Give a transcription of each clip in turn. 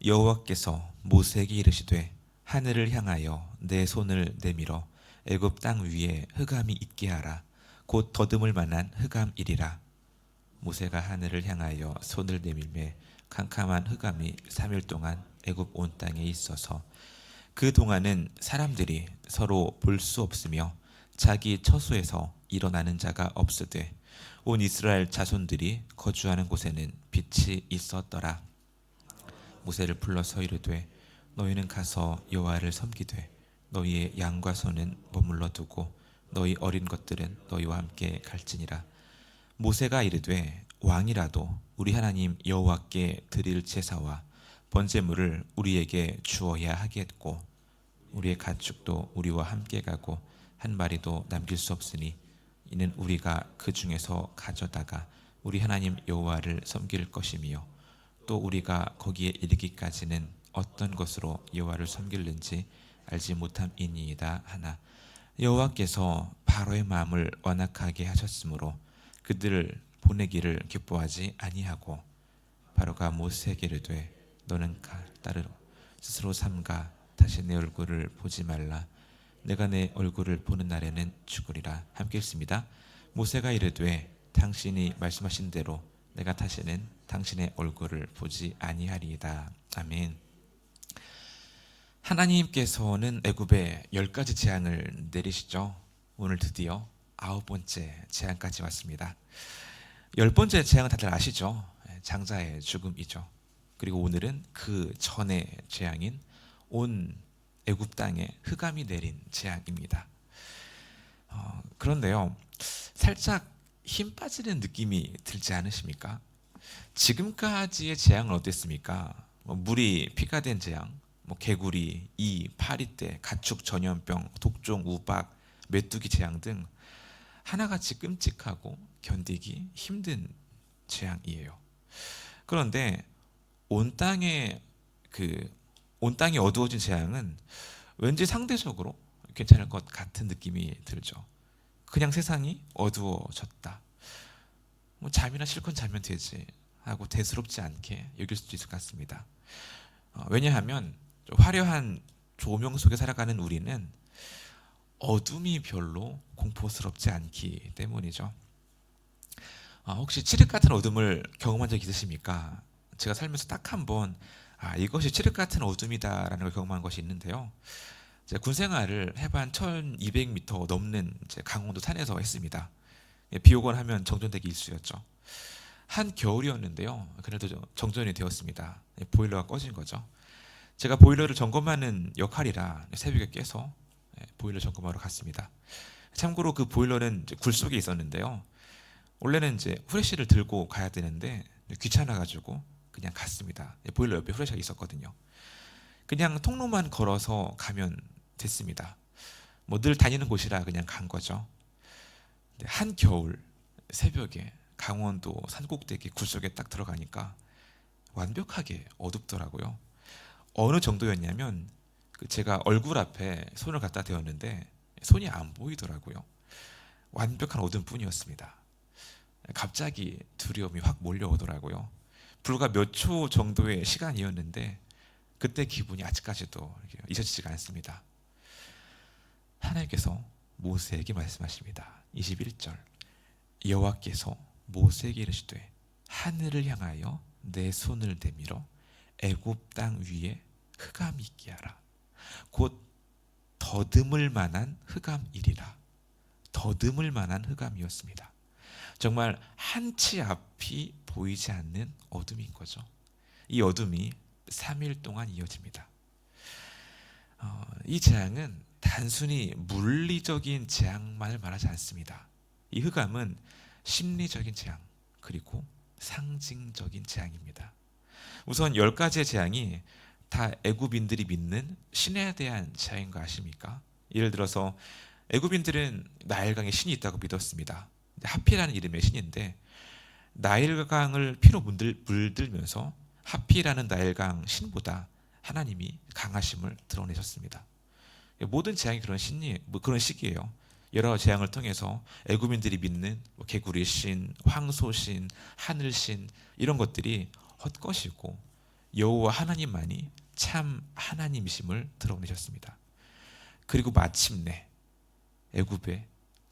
여호와께서 모세에게 이르시되 하늘을 향하여 내 손을 내밀어 애굽 땅 위에 흑암이 있게 하라. 곧 더듬을 만한 흑암이리라. 모세가 하늘을 향하여 손을 내밀매 캄캄한 흑암이 3일 동안 애굽 온 땅에 있어서 그 동안은 사람들이 서로 볼 수 없으며 자기 처소에서 일어나는 자가 없으되 온 이스라엘 자손들이 거주하는 곳에는 빛이 있었더라. 모세를 불러서 이르되 너희는 가서 여호와를 섬기되 너희의 양과 소는 머물러 두고 너희 어린 것들은 너희와 함께 갈지니라. 모세가 이르되 왕이라도 우리 하나님 여호와께 드릴 제사와 번제물을 우리에게 주어야 하겠고 우리의 가축도 우리와 함께 가고 한 마리도 남길 수 없으니 이는 우리가 그 중에서 가져다가 우리 하나님 여호와를 섬길 것이며 또 우리가 거기에 이르기까지는 어떤 것으로 여호와를 섬길는지 알지 못함이니이다 하나 여호와께서 바로의 마음을 완악하게 하셨으므로 그들을 보내기를 기뻐하지 아니하고 바로가 모세에게 이르되 너는 딸을 스스로 삼가 다시 내 얼굴을 보지 말라. 내가 내 얼굴을 보는 날에는 죽으리라. 함께 읽습니다. 모세가 이르되 당신이 말씀하신 대로 내가 다시는 당신의 얼굴을 보지 아니하리이다. 아멘. 하나님께서는 애굽에 10가지 재앙을 내리시죠. 오늘 드디어 9번째 재앙까지 왔습니다. 10번째 재앙은 다들 아시죠? 장자의 죽음이죠. 그리고 오늘은 그 전의 재앙인 온 애굽 땅에 흑암이 내린 재앙입니다. 그런데요, 살짝 힘 빠지는 느낌이 들지 않으십니까? 지금까지의 재앙은 어땠습니까? 물이 피가 된 재앙, 개구리, 이, 파리떼, 가축 전염병, 독종, 우박, 메뚜기 재앙 등 하나같이 끔찍하고 견디기 힘든 재앙이에요. 그런데 온 땅에 온 땅이 어두워진 재앙은 왠지 상대적으로 괜찮을 것 같은 느낌이 들죠. 그냥 세상이 어두워졌다. 잠이나 실컷 자면 되지 하고 대수롭지 않게 여길 수도 있을 것 같습니다. 왜냐하면 화려한 조명 속에 살아가는 우리는 어둠이 별로 공포스럽지 않기 때문이죠. 혹시 칠흑 같은 어둠을 경험한 적 있으십니까? 제가 살면서 딱 한 번 이것이 칠흑 같은 어둠이다라는 걸 경험한 것이 있는데요. 제가 군 생활을 해반 1200m 넘는 강원도 산에서 했습니다. 비 오곤 하면 정전되기 일쑤였죠. 한 겨울이었는데요. 그래도 정전이 되었습니다. 보일러가 꺼진 거죠. 제가 보일러를 점검하는 역할이라 새벽에 깨서 보일러 점검하러 갔습니다. 참고로 그 보일러는 굴 속에 있었는데요. 원래는 후레쉬를 들고 가야 되는데 귀찮아가지고 그냥 갔습니다. 보일러 옆에 후레쉬가 있었거든요. 그냥 통로만 걸어서 가면 됐습니다. 늘 다니는 곳이라 그냥 간 거죠. 한 겨울 새벽에 강원도 산꼭대기 굴 속에 딱 들어가니까 완벽하게 어둡더라고요. 어느 정도였냐면 제가 얼굴 앞에 손을 갖다 대었는데 손이 안 보이더라고요. 완벽한 어둠뿐이었습니다. 갑자기 두려움이 확 몰려오더라고요. 불과 몇 초 정도의 시간이었는데 그때 기분이 아직까지도 잊혀지지가 않습니다. 하나님께서 모세에게 말씀하십니다. 21절 여호와께서 모세에게 이르시되 하늘을 향하여 내 손을 내밀어 애굽 땅 위에 흑암이 있게 하라. 곧 더듬을 만한 흑암이리라. 더듬을 만한 흑암이었습니다. 정말 한치 앞이 보이지 않는 어둠인 거죠. 이 어둠이 3일 동안 이어집니다. 이 재앙은 단순히 물리적인 재앙만을 말하지 않습니다. 이 흑암은 심리적인 재앙 그리고 상징적인 재앙입니다. 우선 10가지의 재앙이 다 애굽인들이 믿는 신에 대한 재앙인 거 아십니까? 예를 들어서 애굽인들은 나일강에 신이 있다고 믿었습니다. 하피라는 이름의 신인데 나일강을 피로 물들면서 하피라는 나일강 신보다 하나님이 강하심을 드러내셨습니다. 모든 재앙이 그런 시기예요. 여러 재앙을 통해서 애굽인들이 믿는 개구리 신, 황소 신, 하늘 신 이런 것들이 헛것이고 여호와 하나님만이 참 하나님이심을 드러내셨습니다. 그리고 마침내 애굽의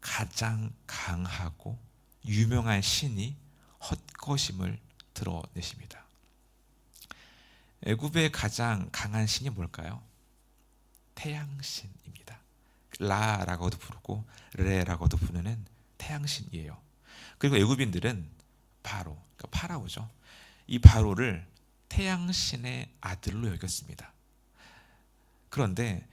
가장 강하고 유명한 신이 헛것임을 드러내십니다. 애굽의 가장 강한 신이 뭘까요? 태양신입니다. 라라고도 부르고 레라고도 부르는 태양신이에요. 그리고 애굽인들은 바로, 그러니까 파라오죠. 이 바로를 태양신의 아들로 여겼습니다. 그런데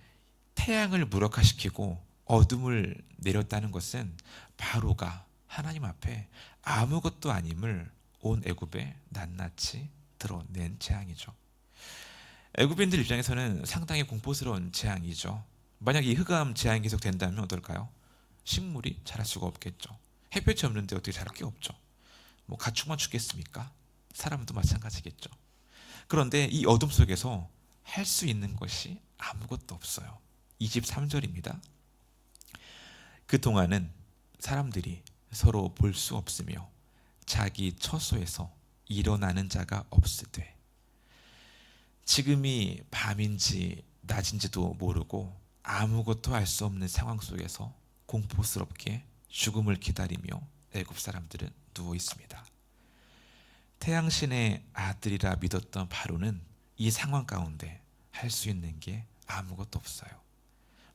태양을 무력화시키고 어둠을 내렸다는 것은 바로가 하나님 앞에 아무것도 아님을 온 애굽에 낱낱이 드러낸 재앙이죠. 애굽인들 입장에서는 상당히 공포스러운 재앙이죠. 만약 이 흑암 재앙이 계속 된다면 어떨까요? 식물이 자랄 수가 없겠죠. 햇볕이 없는데 어떻게 자랄 게 없죠. 뭐 가축만 죽겠습니까? 사람도 마찬가지겠죠. 그런데 이 어둠 속에서 할 수 있는 것이 아무것도 없어요. 23절입니다. 그동안은 사람들이 서로 볼 수 없으며 자기 처소에서 일어나는 자가 없으되, 지금이 밤인지 낮인지도 모르고 아무것도 알 수 없는 상황 속에서 공포스럽게 죽음을 기다리며 애굽 사람들은 누워 있습니다. 태양신의 아들이라 믿었던 바로는 이 상황 가운데 할 수 있는 게 아무것도 없어요.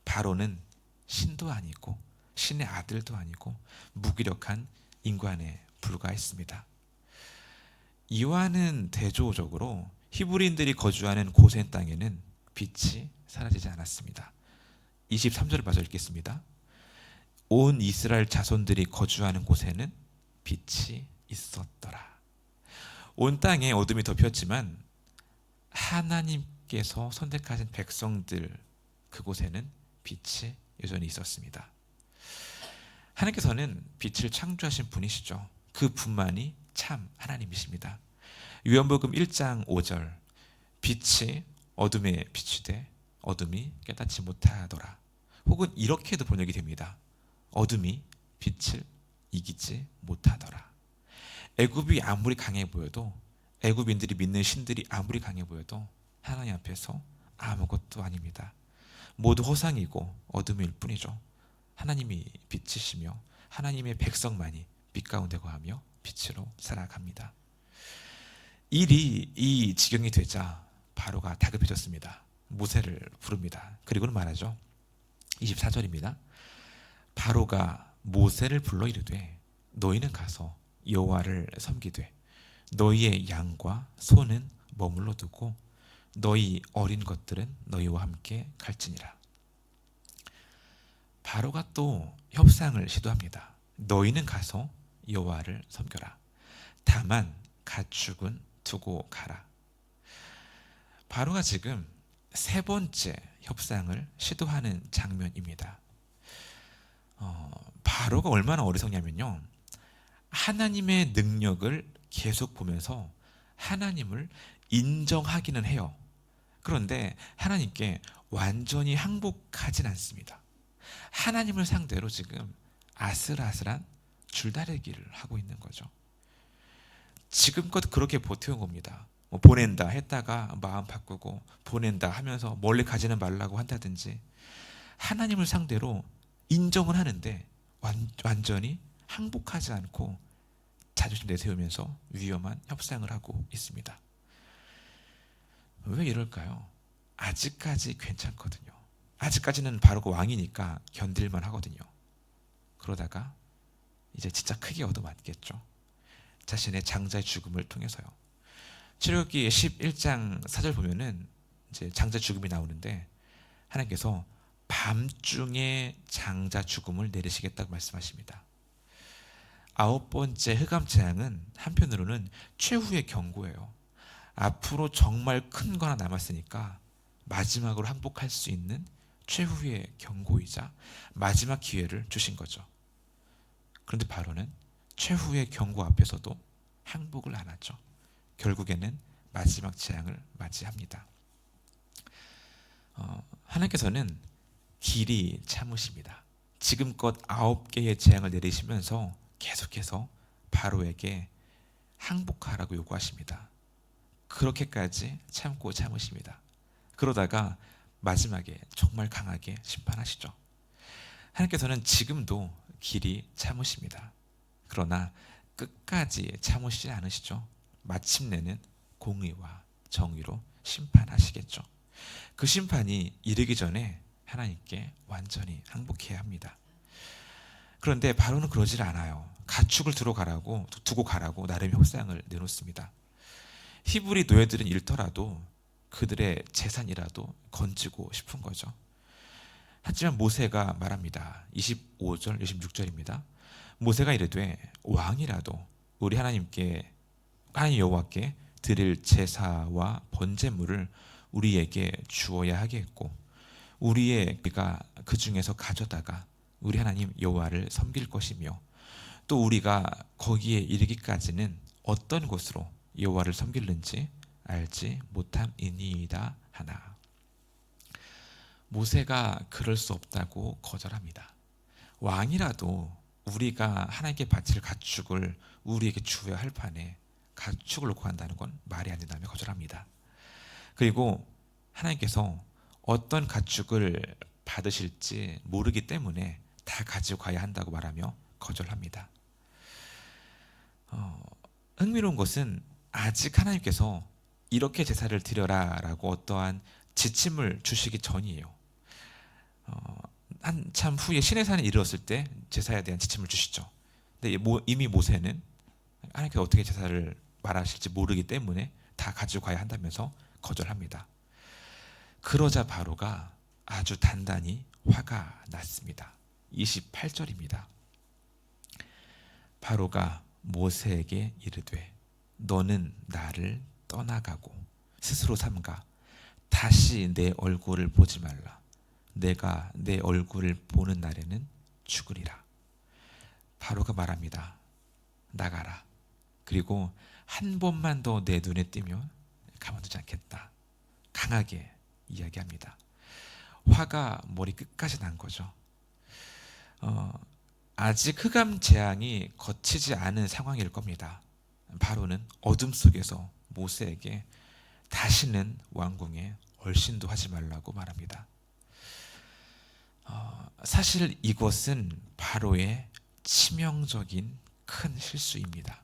바로는 신도 아니고 신의 아들도 아니고 무기력한 인간에 불과했습니다. 이와는 대조적으로 히브리인들이 거주하는 고센 땅에는 빛이 사라지지 않았습니다. 23절을 마저 읽겠습니다. 온 이스라엘 자손들이 거주하는 곳에는 빛이 있었더라. 온 땅에 어둠이 덮였지만 하나님께서 선택하신 백성들 그곳에는 빛이 여전히 있었습니다. 하나님께서는 빛을 창조하신 분이시죠. 그 분만이 참 하나님이십니다. 요한복음 1장 5절, 빛이 어둠에 비추되 어둠이 깨닫지 못하더라. 혹은 이렇게도 번역이 됩니다. 어둠이 빛을 이기지 못하더라. 애굽이 아무리 강해 보여도, 애굽인들이 믿는 신들이 아무리 강해 보여도 하나님 앞에서 아무것도 아닙니다. 모두 허상이고 어둠일 뿐이죠. 하나님이 빛이시며 하나님의 백성만이 빛 가운데 거하며 빛으로 살아갑니다. 일이 이 지경이 되자 바로가 다급해졌습니다. 모세를 부릅니다. 그리고는 말하죠. 24절입니다. 바로가 모세를 불러 이르되 너희는 가서 여호와를 섬기되 너희의 양과 소는 머물러 두고 너희 어린 것들은 너희와 함께 갈지니라. 바로가 또 협상을 시도합니다. 너희는 가서 여호와를 섬겨라. 다만 가축은 두고 가라. 바로가 지금 세 번째 협상을 시도하는 장면입니다. 바로가 얼마나 어리석냐면요, 하나님의 능력을 계속 보면서 하나님을 인정하기는 해요. 그런데 하나님께 완전히 항복하진 않습니다. 하나님을 상대로 지금 아슬아슬한 줄다리기를 하고 있는 거죠. 지금껏 그렇게 버텨온 겁니다. 뭐 보낸다 했다가 마음 바꾸고 보낸다 하면서 멀리 가지는 말라고 한다든지, 하나님을 상대로 인정을 하는데 완전히 항복하지 않고 자존심 내세우면서 위험한 협상을 하고 있습니다. 왜 이럴까요? 아직까지 괜찮거든요. 아직까지는 바로가 왕이니까 견딜만 하거든요. 그러다가 이제 진짜 크게 얻어맞겠죠. 자신의 장자의 죽음을 통해서요. 출애굽기 11장 4절 보면은 이제 장자 죽음이 나오는데 하나님께서 밤중에 장자 죽음을 내리시겠다고 말씀하십니다. 9번째 흑암 재앙은 한편으로는 최후의 경고예요. 앞으로 정말 큰 거 하나 남았으니까 마지막으로 항복할 수 있는 최후의 경고이자 마지막 기회를 주신 거죠. 그런데 바로는 최후의 경고 앞에서도 항복을 안 하죠. 결국에는 마지막 재앙을 맞이합니다. 하나님께서는 길이 참으십니다. 지금껏 9개의 재앙을 내리시면서 계속해서 바로에게 항복하라고 요구하십니다. 그렇게까지 참고 참으십니다. 그러다가 마지막에 정말 강하게 심판하시죠. 하나님께서는 지금도 길이 참으십니다. 그러나 끝까지 참으시지 않으시죠. 마침내는 공의와 정의로 심판하시겠죠. 그 심판이 이르기 전에 하나님께 완전히 항복해야 합니다. 그런데 바로는 그러질 않아요. 가축을 두고 가라고 나름의 협상을 내놓습니다. 히브리 노예들은 잃더라도 그들의 재산이라도 건지고 싶은 거죠. 하지만 모세가 말합니다. 25절, 26절입니다. 모세가 이르되 왕이라도 우리 하나님 여호와께 드릴 제사와 번제물을 우리에게 주어야 하겠고 우리가 그 중에서 가져다가 우리 하나님 여호와를 섬길 것이며 또 우리가 거기에 이르기까지는 어떤 곳으로 여호와를 섬길는지 알지 못함이니이다 하나. 모세가 그럴 수 없다고 거절합니다. 왕이라도 우리가 하나님께 바칠 가축을 우리에게 주어야 할 판에 가축을 놓고 간다는 건 말이 안 된다며 거절합니다. 그리고 하나님께서 어떤 가축을 받으실지 모르기 때문에 다 가지고 가야 한다고 말하며 거절합니다. 흥미로운 것은 아직 하나님께서 이렇게 제사를 드려라라고 어떠한 지침을 주시기 전이에요. 한참 후에 시내산에 이르렀을 때 제사에 대한 지침을 주시죠. 근데 이미 모세는 하나님께서 어떻게 제사를 말하실지 모르기 때문에 다 가지고 가야 한다면서 거절합니다. 그러자 바로가 아주 단단히 화가 났습니다. 28절입니다. 바로가 모세에게 이르되 너는 나를 떠나가고 스스로 삼가 다시 내 얼굴을 보지 말라. 내가 내 얼굴을 보는 날에는 죽으리라. 바로가 말합니다. 나가라. 그리고 한 번만 더 내 눈에 띄면 가만두지 않겠다. 강하게 이야기합니다. 화가 머리 끝까지 난 거죠. 아직 흑암 재앙이 거치지 않은 상황일 겁니다. 바로는 어둠 속에서 모세에게 다시는 왕궁에 얼씬도 하지 말라고 말합니다. 사실 이것은 바로의 치명적인 큰 실수입니다.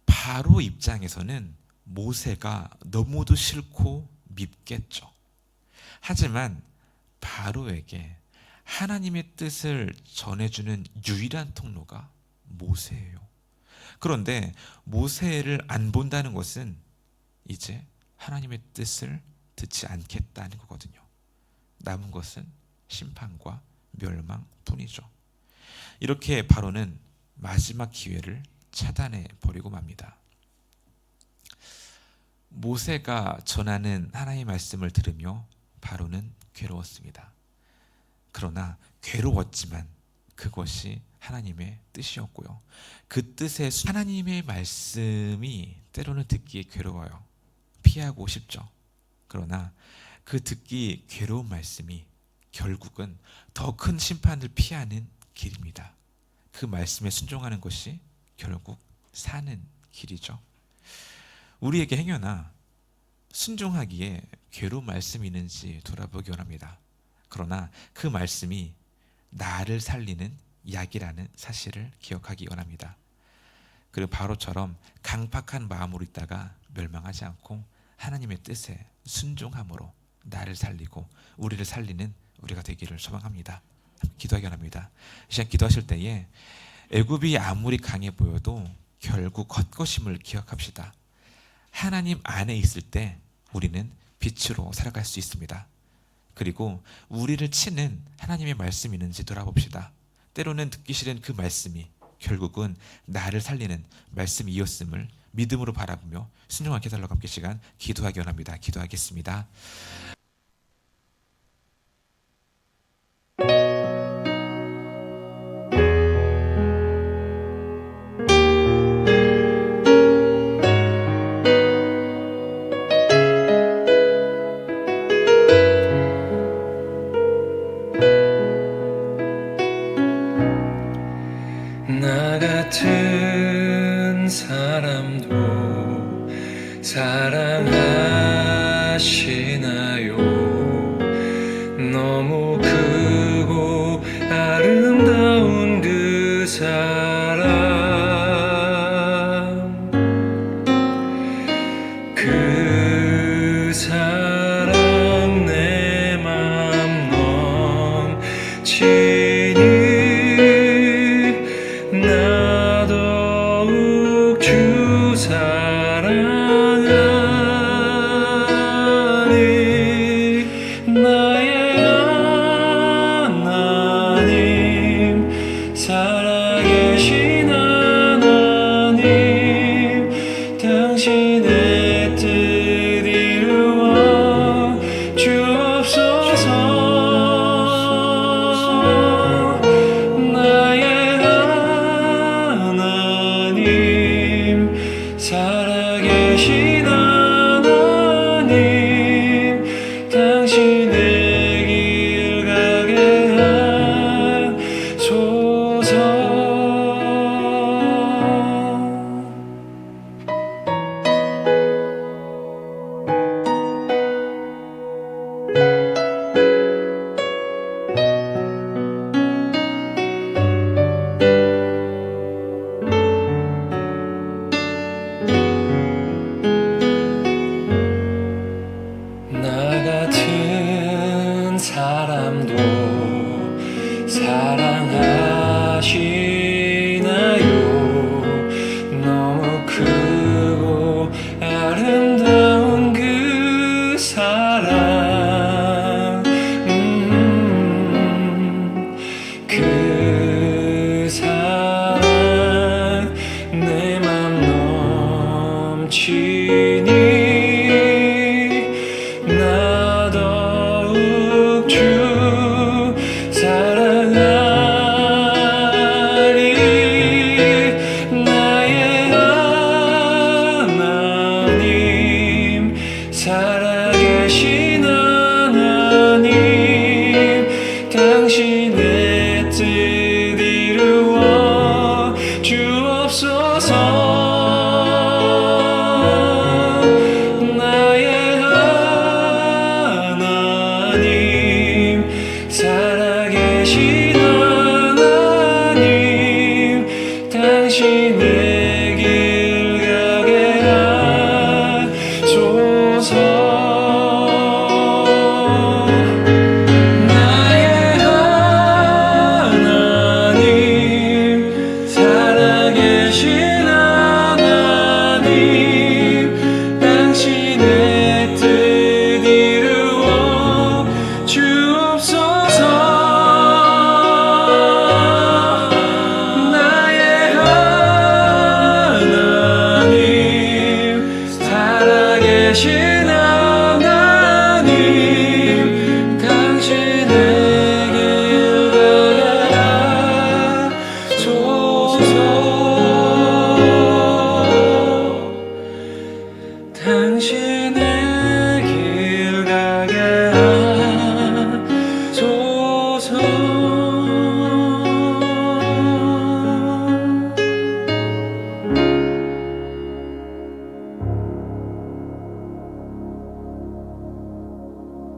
바로 입장에서는 모세가 너무도 싫고 밉겠죠. 하지만 바로에게 하나님의 뜻을 전해주는 유일한 통로가 모세예요. 그런데 모세를 안 본다는 것은 이제 하나님의 뜻을 듣지 않겠다는 거거든요. 남은 것은 심판과 멸망뿐이죠. 이렇게 바로는 마지막 기회를 차단해 버리고 맙니다. 모세가 전하는 하나님의 말씀을 들으며 바로는 괴로웠습니다. 그러나 괴로웠지만 그것이 하나님의 뜻이었고요. 그 뜻에 하나님의 말씀이 때로는 듣기에 괴로워요. 피하고 싶죠. 그러나 그 듣기 괴로운 말씀이 결국은 더 큰 심판을 피하는 길입니다. 그 말씀에 순종하는 것이 결국 사는 길이죠. 우리에게 행여나 순종하기에 괴로운 말씀이 있는지 돌아보기 원합니다. 그러나 그 말씀이 나를 살리는 약이라는 사실을 기억하기 원합니다. 그리고 바로처럼 강팍한 마음으로 있다가 멸망하지 않고 하나님의 뜻에 순종함으로 나를 살리고 우리를 살리는 우리가 되기를 소망합니다. 기도하기 원합니다. 이 시간 기도하실 때에 애굽이 아무리 강해 보여도 결국 겉것임을 기억합시다. 하나님 안에 있을 때 우리는 빛으로 살아갈 수 있습니다. 그리고 우리를 치는 하나님의 말씀이 있는지 돌아봅시다. 때로는 듣기 싫은 그 말씀이 결국은 나를 살리는 말씀이었음을 믿음으로 바라보며 순종하게 해달라고 함께 시간 기도하기 원합니다. 기도하겠습니다. 나 같은 사람도 사랑하시나요? 너무 크고 아름다운 그 사랑, 그 사랑 내 맘 넘치니 나 더욱 주 사랑하니 나의 하나님, 살아계신 하나님, 당신의 뜻 이루어 주옵소서. 나의 하나님, 살아계신 하나님, 당신의 길 가게 하소서. 나 같은 사람도 사랑하시나요? 너무 크고 아름다운 그 사랑, 그 사랑 내 맘 넘치니 나 더욱 주 사랑하리. 나의 하나님, 살아계신 하나님, 당신의 뜻 이루어 주옵소서. 나의 하나님, 살아계신 하나님, 당신의 길 가게 하소서. 나의 하나님, 살아계신